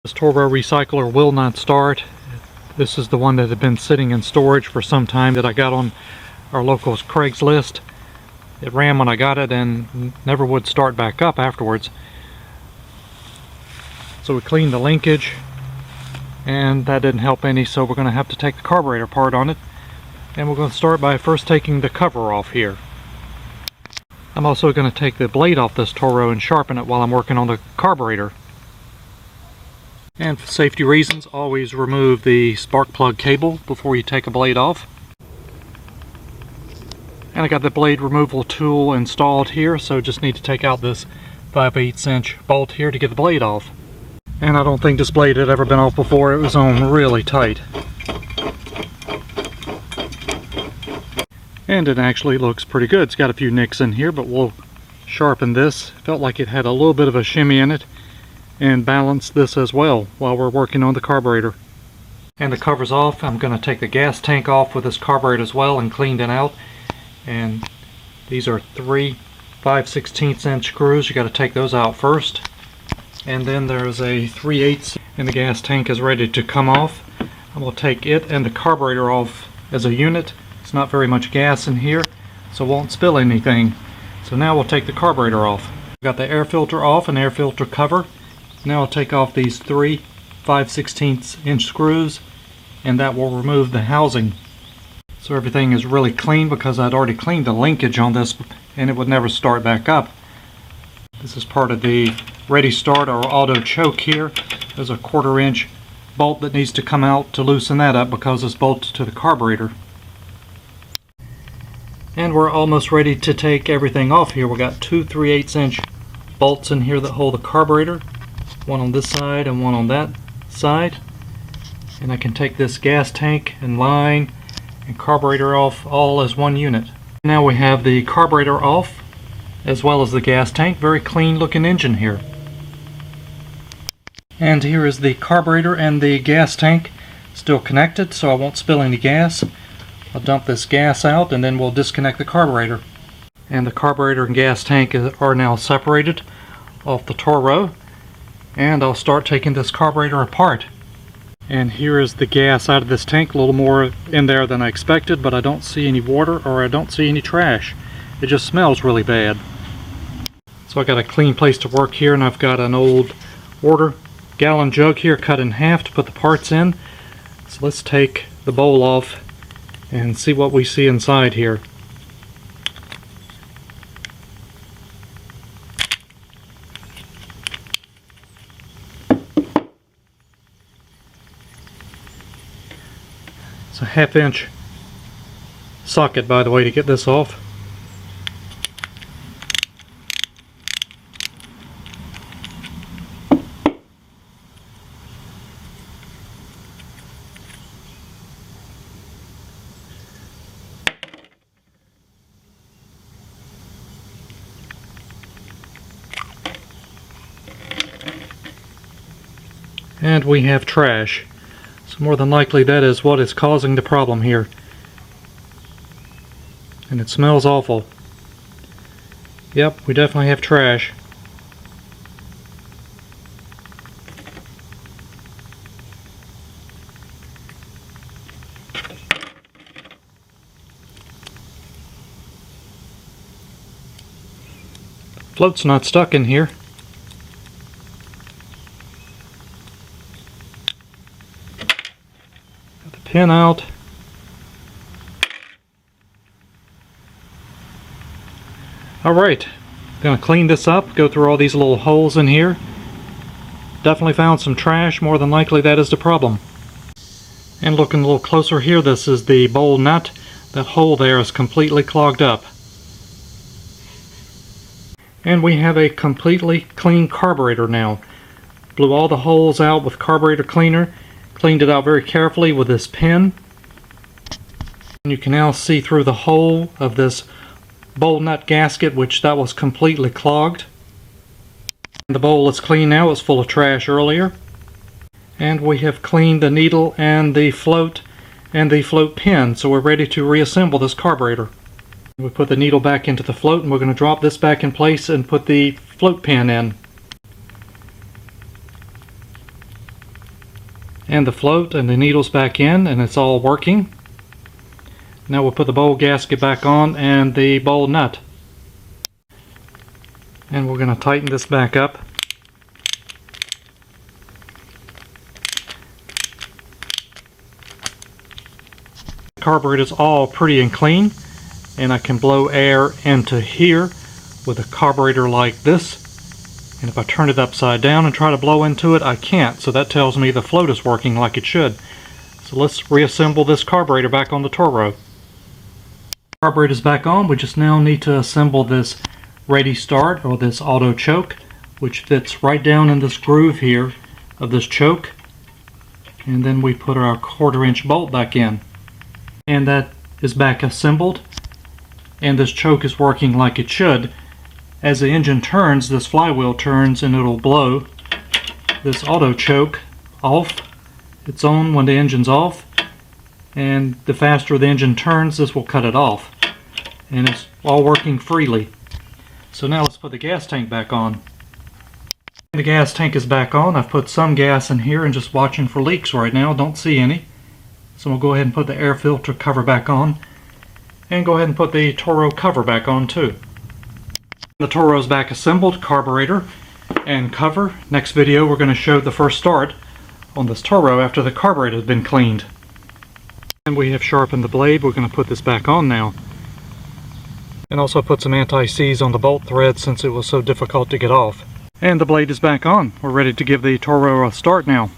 This Toro recycler will not start. This is the one that had been sitting in storage for some time that I got on our local Craigslist. It ran when I got it and never would start back up afterwards. So we cleaned the linkage and that didn't help any, so we're going to have to take the carburetor apart on it. And we're going to start by first taking the cover off here. I'm also going to take the blade off this Toro and sharpen it while I'm working on the carburetor. And for safety reasons, always remove the spark plug cable before you take a blade off. And I got the blade removal tool installed here, so just need to take out this 5/8 inch bolt here to get the blade off. And I don't think this blade had ever been off before. It was on really tight. And it actually looks pretty good. It's got a few nicks in here, but we'll sharpen this. Felt like it had a little bit of a shimmy in it, and balance this as well while we're working on the carburetor. And the cover's off. I'm going to take the gas tank off with this carburetor as well and clean it out. And these are 3 5/16 inch screws. You got to take those out first. And then there's a 3/8, and the gas tank is ready to come off. I'm going to take it and the carburetor off as a unit. It's not very much gas in here, so it won't spill anything. So now we'll take the carburetor off. We've got the air filter off and air filter cover. Now I'll take off these 3 5/16 inch screws, and that will remove the housing. So everything is really clean because I'd already cleaned the linkage on this and it would never start back up. This is part of the ready start or auto choke here. There's a 1/4 inch bolt that needs to come out to loosen that up because it's bolted to the carburetor. And we're almost ready to take everything off here. We've got 2 3/8 inch bolts in here that hold the carburetor. One on this side and one on that side. And I can take this gas tank and line and carburetor off all as one unit. Now we have the carburetor off as well as the gas tank. Very clean looking engine here. And here is the carburetor and the gas tank still connected, so I won't spill any gas. I'll dump this gas out and then we'll disconnect the carburetor. And the carburetor and gas tank are now separated off the Toro. And I'll start taking this carburetor apart. And here is the gas out of this tank, a little more in there than I expected, but I don't see any water or I don't see any trash. It just smells really bad. So I got a clean place to work here, and I've got an old water gallon jug here cut in half to put the parts in. So let's take the bowl off and see what we see inside here. It's a 1/2 inch socket, by the way, to get this off. And we have trash. So more than likely that is what is causing the problem here. And it smells awful. Yep, we definitely have trash. Float's not stuck in here. Pin out. Alright, gonna clean this up, go through all these little holes in here. Definitely found some trash, more than likely that is the problem. And looking a little closer here, this is the bowl nut. That hole there is completely clogged up. And we have a completely clean carburetor now. Blew all the holes out with carburetor cleaner. Cleaned it out very carefully with this pin. And you can now see through the hole of this bowl nut gasket, which that was completely clogged. And the bowl is clean now. It was full of trash earlier. And we have cleaned the needle and the float pin, so we're ready to reassemble this carburetor. We put the needle back into the float, and we're going to drop this back in place and put the float pin in. And the float and the needles back in, and it's all working. Now we'll put the bowl gasket back on and the bowl nut. And we're going to tighten this back up. The carburetor is all pretty and clean, and I can blow air into here with a carburetor like this. And if I turn it upside down and try to blow into it, I can't. So that tells me the float is working like it should. So let's reassemble this carburetor back on the Toro. Carburetor is back on. We just now need to assemble this ready start, or this auto choke, which fits right down in this groove here of this choke. And then we put our 1/4 inch bolt back in. And that is back assembled. And this choke is working like it should. As the engine turns, this flywheel turns and it'll blow this auto choke off. It's on when the engine's off, and the faster the engine turns, this will cut it off. And it's all working freely. So now let's put the gas tank back on. The gas tank is back on. I've put some gas in here and just watching for leaks right now. Don't see any. So we'll go ahead and put the air filter cover back on, and go ahead and put the Toro cover back on too. The Toro is back assembled, carburetor and cover. Next video we're going to show the first start on this Toro after the carburetor has been cleaned. And we have sharpened the blade. We're going to put this back on now. And also put some anti-seize on the bolt thread since it was so difficult to get off. And the blade is back on. We're ready to give the Toro a start now.